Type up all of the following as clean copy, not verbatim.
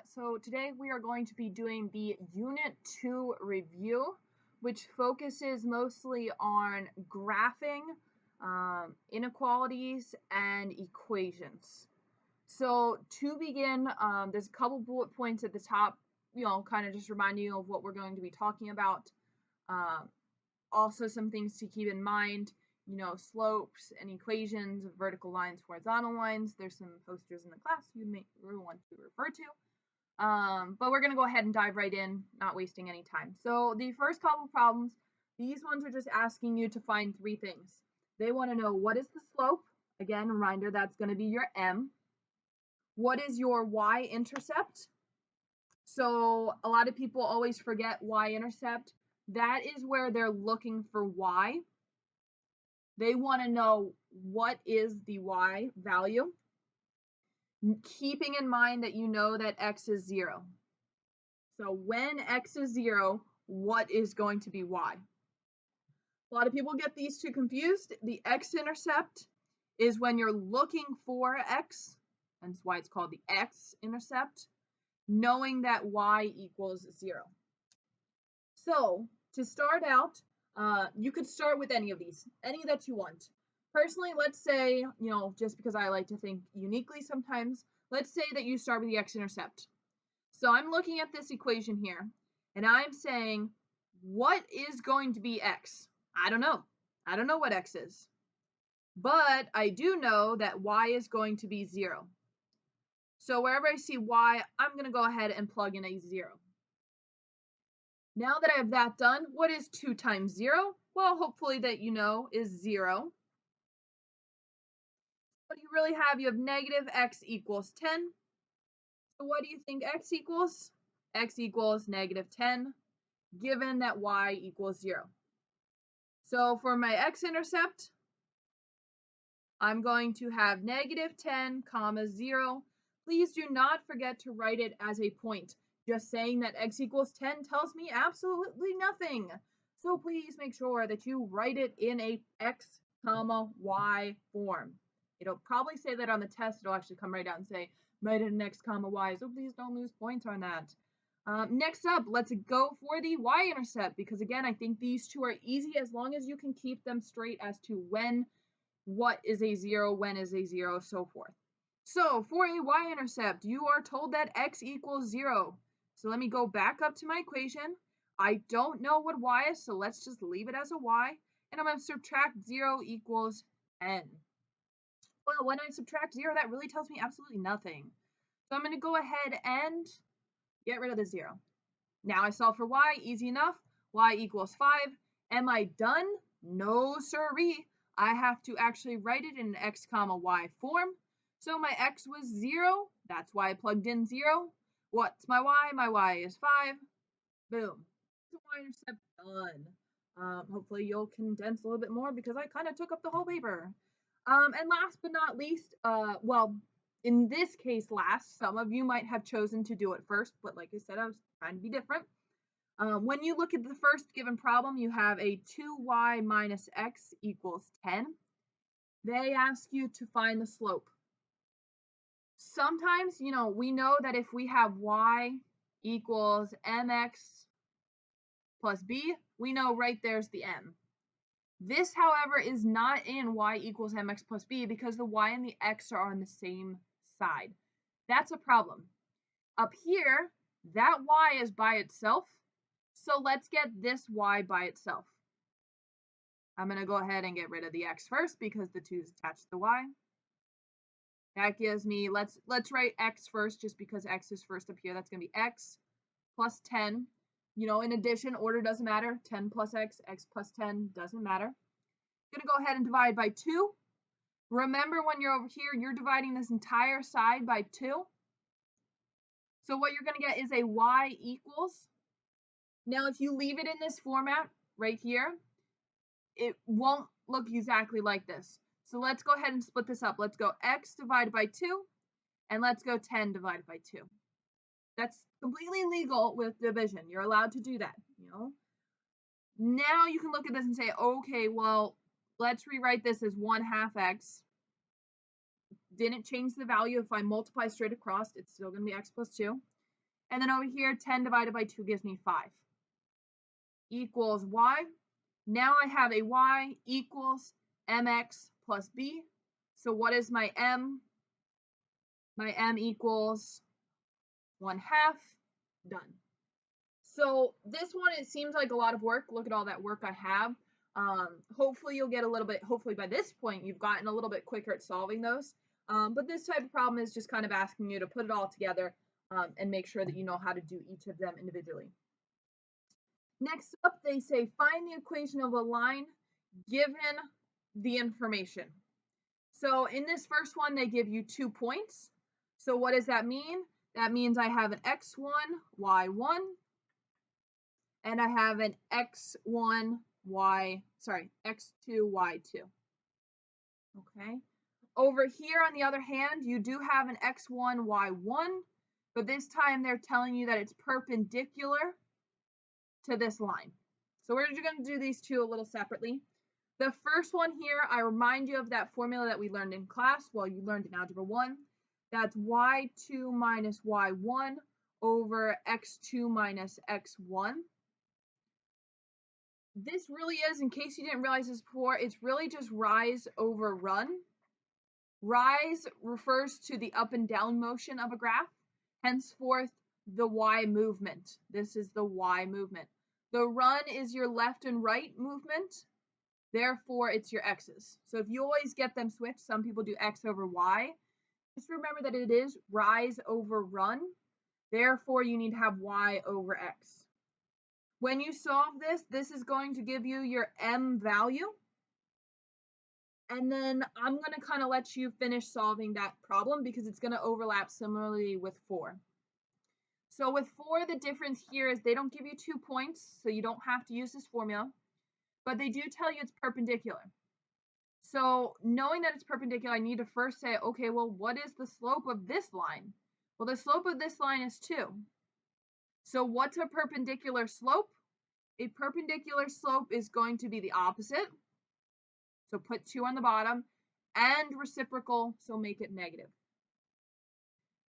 So today we are going to be doing the Unit 2 review, which focuses mostly on graphing, inequalities, and equations. So to begin, there's a couple bullet points at the top, kind of just remind you of what we're going to be talking about. Also some things to keep in mind, slopes and equations of vertical lines, horizontal lines. There's some posters in the class you may want to refer to. But we're going to go ahead and dive right in, not wasting any time. So the first couple problems, these ones are just asking you to find three things. They want to know what is the slope. Again, reminder, that's going to be your m. What is your y-intercept? So a lot of people always forget y-intercept. That is where they're looking for y. They want to know what is the y value, keeping in mind that you know that x is 0. So when x is 0, what is going to be y? A lot of people get these two confused. The x-intercept is when you're looking for x, and that's why it's called the x-intercept, knowing that y equals 0. So to start out, you could start with any of these, any that you want. Personally, let's say, just because I like to think uniquely sometimes, let's say that you start with the x-intercept. So I'm looking at this equation here, and I'm saying, what is going to be x? I don't know. I don't know what x is. But I do know that y is going to be 0. So wherever I see y, I'm going to go ahead and plug in a 0. Now that I have that done, what is 2 times 0? Well, hopefully that you know is 0. What do you really have? You have negative x equals 10. So what do you think x equals? X equals negative 10, given that y equals 0. So for my x-intercept, I'm going to have negative 10, comma 0. Please do not forget to write it as a point. Just saying that x equals 10 tells me absolutely nothing. So please make sure that you write it in a x, comma, y form. It'll probably say that on the test. It'll actually come right out and say, write it in x, comma, y. So please don't lose points on that. Next up, let's go for the y-intercept, because again, I think these two are easy as long as you can keep them straight as to what is a 0, when is a 0, so forth. So for a y-intercept, you are told that x equals 0. So let me go back up to my equation. I don't know what y is, so let's just leave it as a y. And I'm going to subtract 0 equals n. Well, when I subtract 0, that really tells me absolutely nothing. So I'm going to go ahead and get rid of the 0. Now I solve for y, easy enough. Y equals 5. Am I done? No, sirree. I have to actually write it in x, comma, y form. So my x was 0. That's why I plugged in 0. What's my y? My y is 5. Boom. The y-intercept done. Hopefully you'll condense a little bit more because I kind of took up the whole paper. And last but not least, well, in this case last, some of you might have chosen to do it first, but like I said, I was trying to be different. When you look at the first given problem, you have a 2y minus x equals 10. They ask you to find the slope. Sometimes, we know that if we have y equals mx plus b, we know right there's the m. This, however, is not in y equals mx plus b because the y and the x are on the same side. That's a problem. Up here, that y is by itself, so let's get this y by itself. I'm going to go ahead and get rid of the x first because the 2 is attached to the y. That gives me, let's write x first just because x is first up here. That's going to be x plus 10. In addition, order doesn't matter. 10 plus x, x plus 10 doesn't matter. I'm going to go ahead and divide by 2. Remember, when you're over here, you're dividing this entire side by 2. So what you're going to get is a y equals. Now, if you leave it in this format right here, it won't look exactly like this. So let's go ahead and split this up. Let's go x divided by 2, and let's go 10 divided by 2. That's completely legal with division. You're allowed to do that, Now you can look at this and say, okay, well, let's rewrite this as 1/2 x. didn't change the value. If I multiply straight across, it's still going to be x plus 2. And then over here, 10 divided by 2 gives me 5. Equals y. Now I have a y equals mx plus b. So what is my m? My m equals 1/2. Done. So this one, it seems like a lot of work. Look at all that work I have. Hopefully you'll get a little bit, hopefully by this point you've gotten a little bit quicker at solving those. But this type of problem is just kind of asking you to put it all together and make sure that you know how to do each of them individually. Next up, they say find the equation of a line given the information. So in this first one, they give you 2 points. So what does that mean? That means I have an x1, y1, and I have an x2, y2. Okay. Over here, on the other hand, you do have an x1, y1, but this time they're telling you that it's perpendicular to this line. So we're just going to do these two a little separately. The first one here, I remind you of that formula that we learned in class, well, you learned in Algebra 1. That's y2 minus y1 over x2 minus x1. This really is, in case you didn't realize this before, it's really just rise over run. Rise refers to the up and down motion of a graph, henceforth the y movement. This is the y movement. The run is your left and right movement, therefore it's your x's. So if you always get them switched, some people do x over y, just remember that it is rise over run, therefore you need to have y over x. When you solve this, this is going to give you your m value. And then I'm going to kind of let you finish solving that problem because it's going to overlap similarly with 4. So with 4, the difference here is they don't give you 2 points, so you don't have to use this formula, but they do tell you it's perpendicular. So knowing that it's perpendicular, I need to first say, okay, well, what is the slope of this line? Well, the slope of this line is 2. So what's a perpendicular slope? A perpendicular slope is going to be the opposite. So put 2 on the bottom, and reciprocal, so make it negative.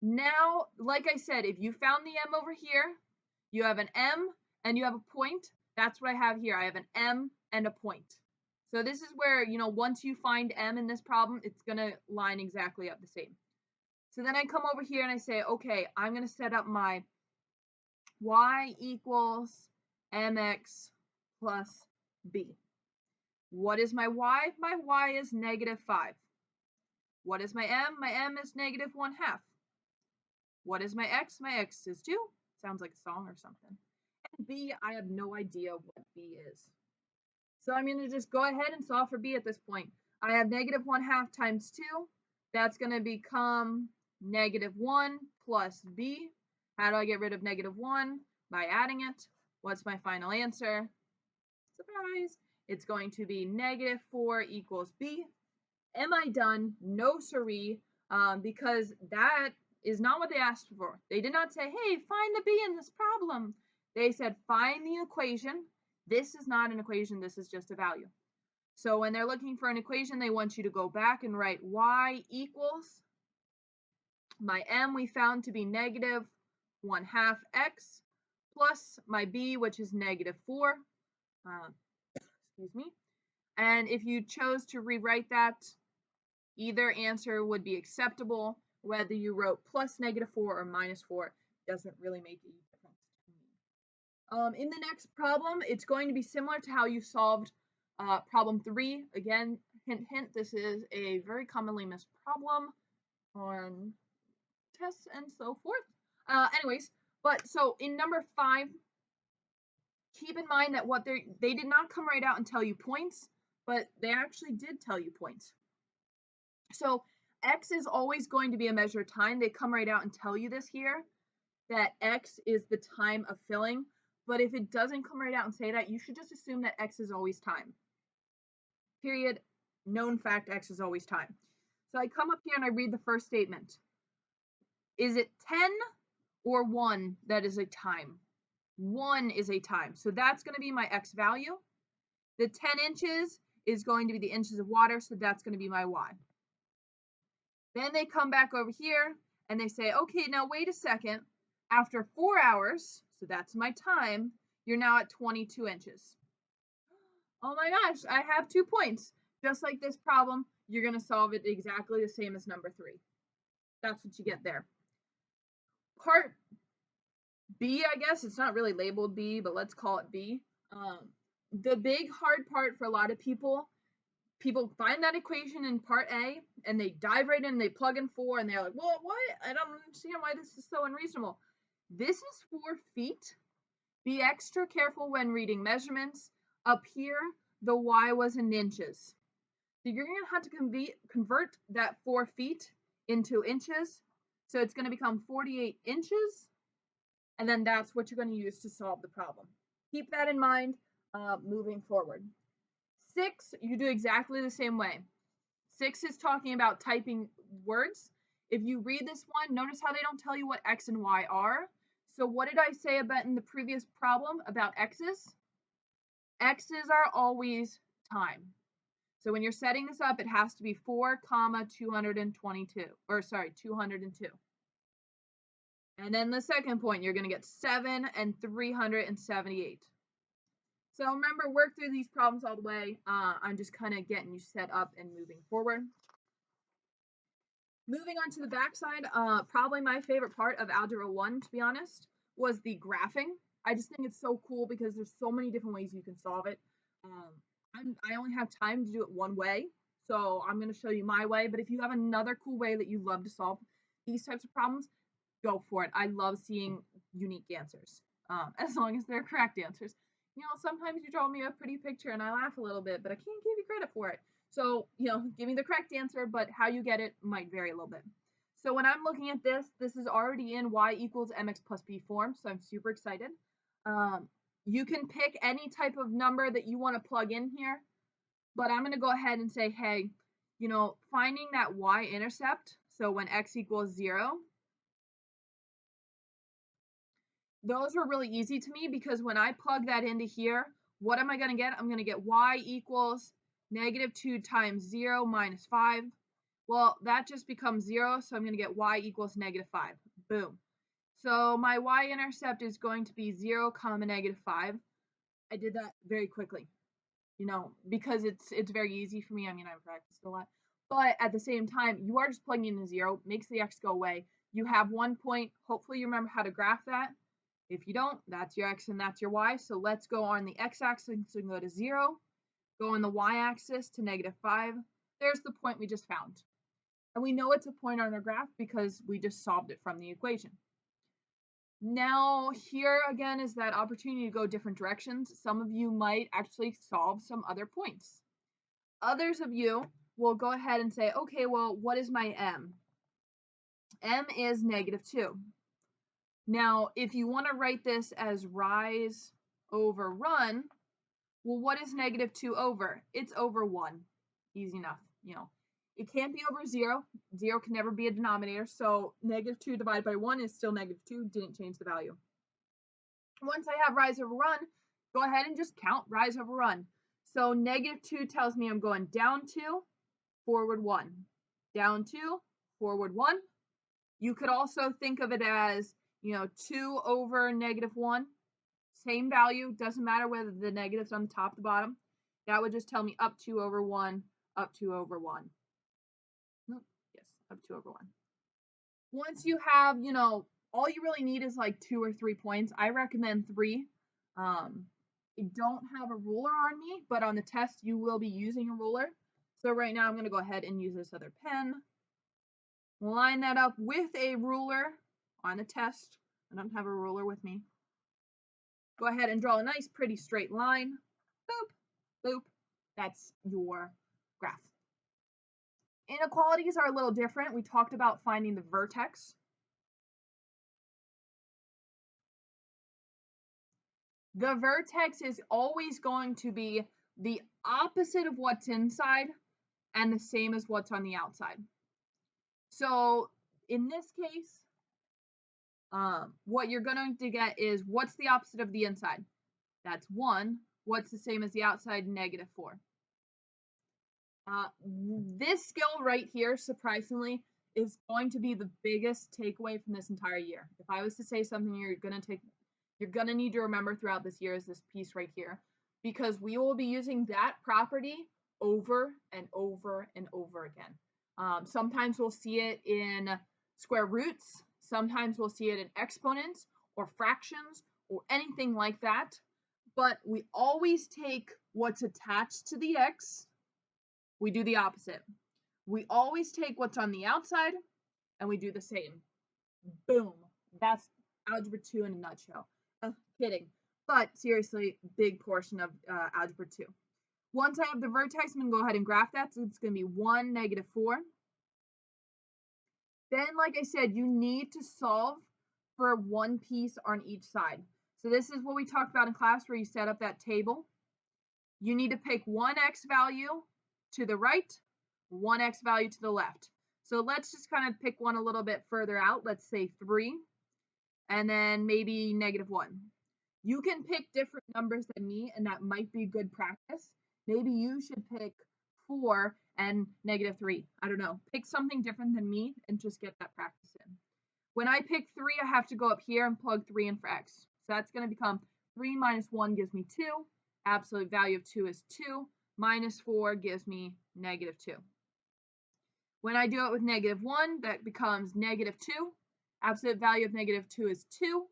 Now, like I said, if you found the m over here, you have an m and you have a point. That's what I have here. I have an m and a point. So this is where, once you find m in this problem, it's going to line exactly up the same. So then I come over here and I say, okay, I'm going to set up my y equals mx plus b. What is my y? My y is -5. What is my m? My m is -1/2. What is my x? My x is 2. Sounds like a song or something. And b, I have no idea what b is. So I'm going to just go ahead and solve for b at this point. I have -1/2 times 2. That's going to become -1 plus b. How do I get rid of -1? By adding it. What's my final answer? Surprise! It's going to be -4 equals b. Am I done? No siree, because that is not what they asked for. They did not say, hey, find the b in this problem. They said, find the equation. This is not an equation. This is just a value. So when they're looking for an equation, they want you to go back and write y equals my m we found to be -1/2 x plus my b, which is -4. Excuse me. And if you chose to rewrite that, either answer would be acceptable. Whether you wrote plus -4 or -4 doesn't really make a difference to me. In the next problem, it's going to be similar to how you solved problem 3. Again, hint, hint, this is a very commonly missed problem on tests and so forth. Anyways, but so in number 5, keep in mind that they did not come right out and tell you points, but they actually did tell you points. So x is always going to be a measure of time. They come right out and tell you this here, that x is the time of filling. But if it doesn't come right out and say that, you should just assume that x is always time. Period. Known fact, x is always time. So I come up here and I read the first statement. Is it 10 or 1 that is a time? 1 is a time. So that's going to be my x value. The 10 inches is going to be the inches of water, so that's going to be my y. Then they come back over here and they say, okay, now wait a second. After 4 hours, so that's my time, you're now at 22 inches. Oh my gosh, I have 2 points. Just like this problem, you're going to solve it exactly the same as number 3. That's what you get there. Part B, I guess, it's not really labeled B, but let's call it B. The big hard part for a lot of people find that equation in part A and they dive right in and they plug in 4 and they're like, well, what? I don't understand why this is so unreasonable. This is 4 feet. Be extra careful when reading measurements. Up here, the Y was in inches. So you're going to have to convert that 4 feet into inches. So it's going to become 48 inches. And then that's what you're going to use to solve the problem. Keep that in mind moving forward. 6, you do exactly the same way. 6 is talking about typing words. If you read this one, notice how they don't tell you what X and Y are. So what did I say about in the previous problem about X's? X's are always time. So when you're setting this up, it has to be 4, 222, or sorry, 202. And then the second point, you're going to get 7 and 378. So remember, work through these problems all the way. I'm just kind of getting you set up and moving forward. Moving on to the backside, probably my favorite part of Algebra 1, to be honest, was the graphing. I just think it's so cool because there's so many different ways you can solve it. I only have time to do it one way, so I'm going to show you my way. But if you have another cool way that you love to solve these types of problems, go for it. I love seeing unique answers, as long as they're correct answers. You know, sometimes you draw me a pretty picture and I laugh a little bit, but I can't give you credit for it. So, you know, give me the correct answer, but how you get it might vary a little bit. So when I'm looking at this, this is already in y equals mx plus b form, so I'm super excited. You can pick any type of number that you want to plug in here, but I'm going to go ahead and say, hey, you know, finding that y-intercept, so when x equals 0, those were really easy to me because when I plug that into here, what am I going to get? I'm going to get y equals -2 times 0 minus 5. Well, that just becomes 0, so I'm going to get y equals -5. Boom. So my y-intercept is going to be 0, -5. I did that very quickly, you know, because it's very easy for me. I mean, I've practiced a lot. But at the same time, you are just plugging in a 0, makes the x go away. You have 1 point. Hopefully you remember how to graph that. If you don't, that's your x and that's your y. So let's go on the x-axis and go to 0. Go on the y-axis to -5. There's the point we just found. And we know it's a point on our graph because we just solved it from the equation. Now, here again is that opportunity to go different directions. Some of you might actually solve some other points. Others of you will go ahead and say, okay, well, what is my m? M is -2. Now, if you want to write this as rise over run, well, what is -2 over? It's over 1. Easy enough, you know. It can't be over 0. 0 can never be a denominator, so -2 divided by 1 is still -2. Didn't change the value. Once I have rise over run, go ahead and just count rise over run. So -2 tells me I'm going down 2, forward 1. Down 2, forward 1. You could also think of it as, you know, 2 over -1. Same value, doesn't matter whether the negative's on the top or the bottom. That would just tell me up 2 over 1, up 2 over 1. Yes, up 2 over 1. Once you have, you know, all you really need is like 2 or 3 points. I recommend 3. I don't have a ruler on me, but on the test you will be using a ruler. So right now I'm going to go ahead and use this other pen. Line that up with a ruler on the test. I don't have a ruler with me. Go ahead and draw a nice pretty straight line. Boop, boop. That's your graph. Inequalities are a little different. We talked about finding the vertex. The vertex is always going to be the opposite of what's inside and the same as what's on the outside. So in this case, what you're going to get is what's the opposite of the inside? That's 1. What's the same as the outside? -4. This skill right here, surprisingly, is going to be the biggest takeaway from this entire year. If I was to say something you're gonna need to remember throughout this year is this piece right here, because we will be using that property over and over and over again. Sometimes we'll see it in square roots, sometimes we'll see it in exponents or fractions or anything like that, but we always take what's attached to the x, we do the opposite. We always take what's on the outside and we do the same. Boom. That's Algebra 2 in a nutshell. Kidding. But seriously, big portion of Algebra 2. Once I have the vertex, I'm going to go ahead and graph that. So it's going to be 1, -4. Then, like I said, you need to solve for one piece on each side. So this is what we talked about in class where you set up that table. You need to pick one x value to the right, one x value to the left. So let's just kind of pick one a little bit further out. Let's say 3, and then maybe -1. You can pick different numbers than me, and that might be good practice. Maybe you should pick 4 and -3. I don't know. Pick something different than me and just get that practice in. When I pick 3, I have to go up here and plug 3 in for x. So that's going to become 3 minus 1 gives me 2. Absolute value of 2 is 2. Minus 4 gives me -2. When I do it with -1, that becomes -2. Absolute value of -2 is 2.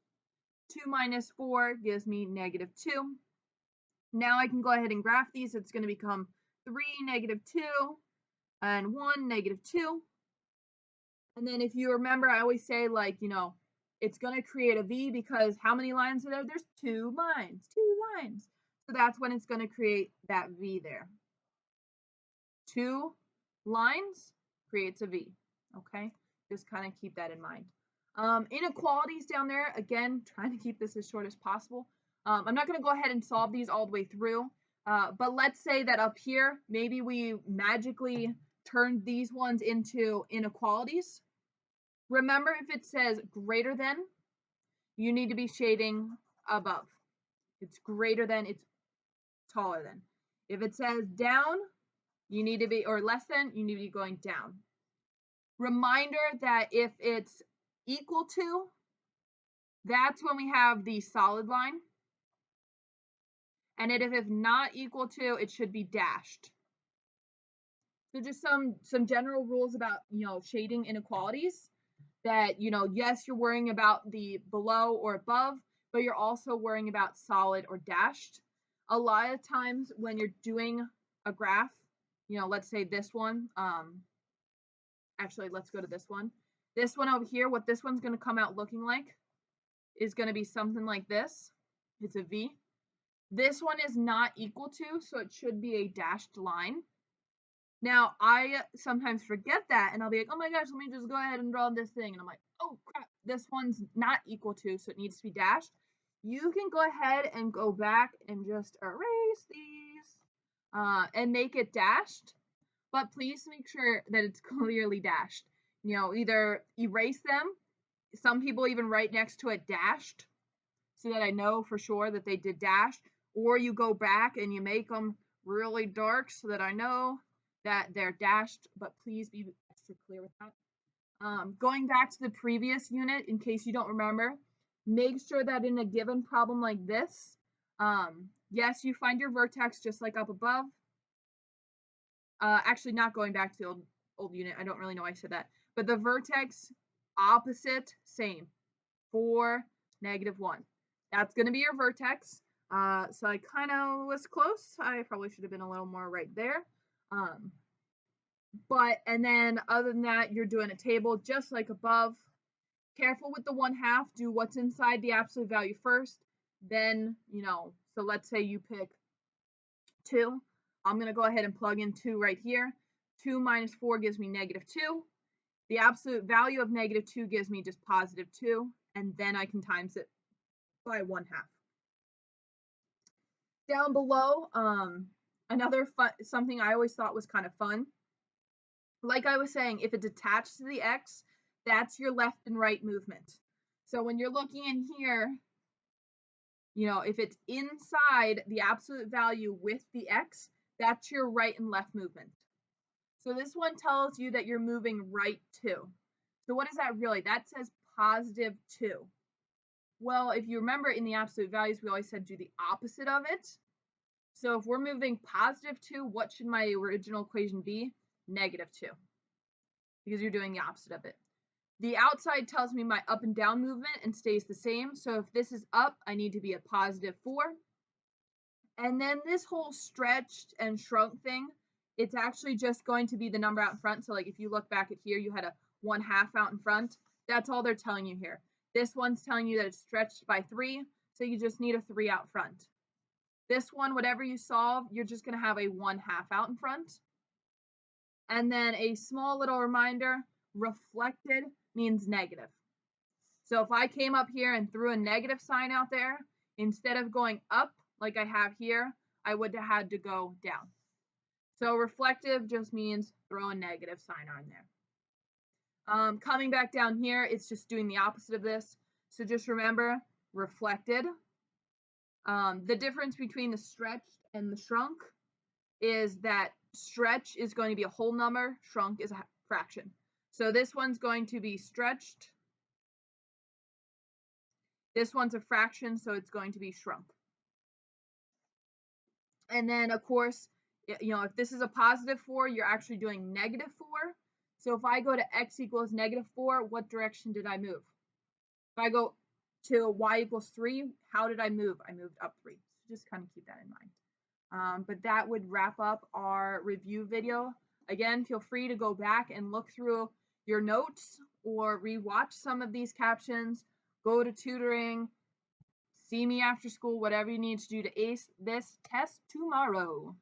2 minus 4 gives me -2. Now I can go ahead and graph these. It's going to become 3, -2, and 1, -2. And then if you remember, I always say, like, it's going to create a V because how many lines are there? There's 2 lines. 2 lines. So that's when it's going to create that V there. 2 lines creates a V. Okay? Just kind of keep that in mind. Inequalities down there, again, trying to keep this as short as possible. I'm not going to go ahead and solve these all the way through, but let's say that up here, maybe we magically turned these ones into inequalities. Remember, if it says greater than, you need to be shading above. It's greater than, it's taller than. If it says down, you need to be, or less than, you need to be going down. Reminder that if it's equal to, that's when we have the solid line. And if it's not equal to, it should be dashed. So just some general rules about, shading inequalities that, yes, you're worrying about the below or above, but you're also worrying about solid or dashed. A lot of times when you're doing a graph, let's say this one, actually, let's go to this one. This one over here, what this one's going to come out looking like is going to be something like this. It's a V. This one is not equal to, so it should be a dashed line. Now, I sometimes forget that, and I'll be like, oh my gosh, let me just go ahead and draw this thing. And I'm like, oh crap, this one's not equal to, so it needs to be dashed. You can go ahead and go back and just erase these and make it dashed, but please make sure that it's clearly dashed. Either erase them. Some people even write next to it dashed, so that I know for sure that they did dashed, or you go back and you make them really dark so that I know that they're dashed, but please be extra clear with that. Going back to the previous unit, in case you don't remember, make sure that in a given problem like this, yes, you find your vertex just like up above. Actually, not going back to the old unit. I don't really know why I said that. But the vertex, opposite, same. 4, -1. That's going to be your vertex. So I kind of was close. I probably should have been a little more right there. And then other than that, you're doing a table just like above. Careful with the 1/2. Do what's inside the absolute value first. Then, so let's say you pick 2. I'm going to go ahead and plug in 2 right here. 2 minus 4 gives me -2. The absolute value of -2 gives me just +2. And then I can times it by 1/2. Down below, another something I always thought was kind of fun. Like I was saying, if it's attached to the x, that's your left and right movement. So when you're looking in here, if it's inside the absolute value with the x, that's your right and left movement. So this one tells you that you're moving right 2. So what is that really? That says positive 2. Well, if you remember in the absolute values, we always said do the opposite of it. So if we're moving positive 2, what should my original equation be? Negative 2, because you're doing the opposite of it. The outside tells me my up and down movement and stays the same. So if this is up, I need to be a positive 4. And then this whole stretched and shrunk thing, it's actually just going to be the number out in front. So like if you look back at here, you had a 1/2 out in front. That's all they're telling you here. This one's telling you that it's stretched by 3, so you just need a 3 out front. This one, whatever you solve, you're just going to have a 1/2 out in front. And then a small little reminder, reflected means negative. So if I came up here and threw a negative sign out there, instead of going up like I have here, I would have had to go down. So reflective just means throw a negative sign on there. Coming back down here, it's just doing the opposite of this. So just remember, reflected. The difference between the stretched and the shrunk is that stretch is going to be a whole number, shrunk is a fraction. So this one's going to be stretched. This one's a fraction, so it's going to be shrunk. And then, of course, if this is a positive 4, you're actually doing negative 4. So if I go to x equals negative 4, what direction did I move? If I go to y equals 3, how did I move? I moved up 3. So just kind of keep that in mind. But that would wrap up our review video. Again, feel free to go back and look through your notes or rewatch some of these captions. Go to tutoring, see me after school, whatever you need to do to ace this test tomorrow.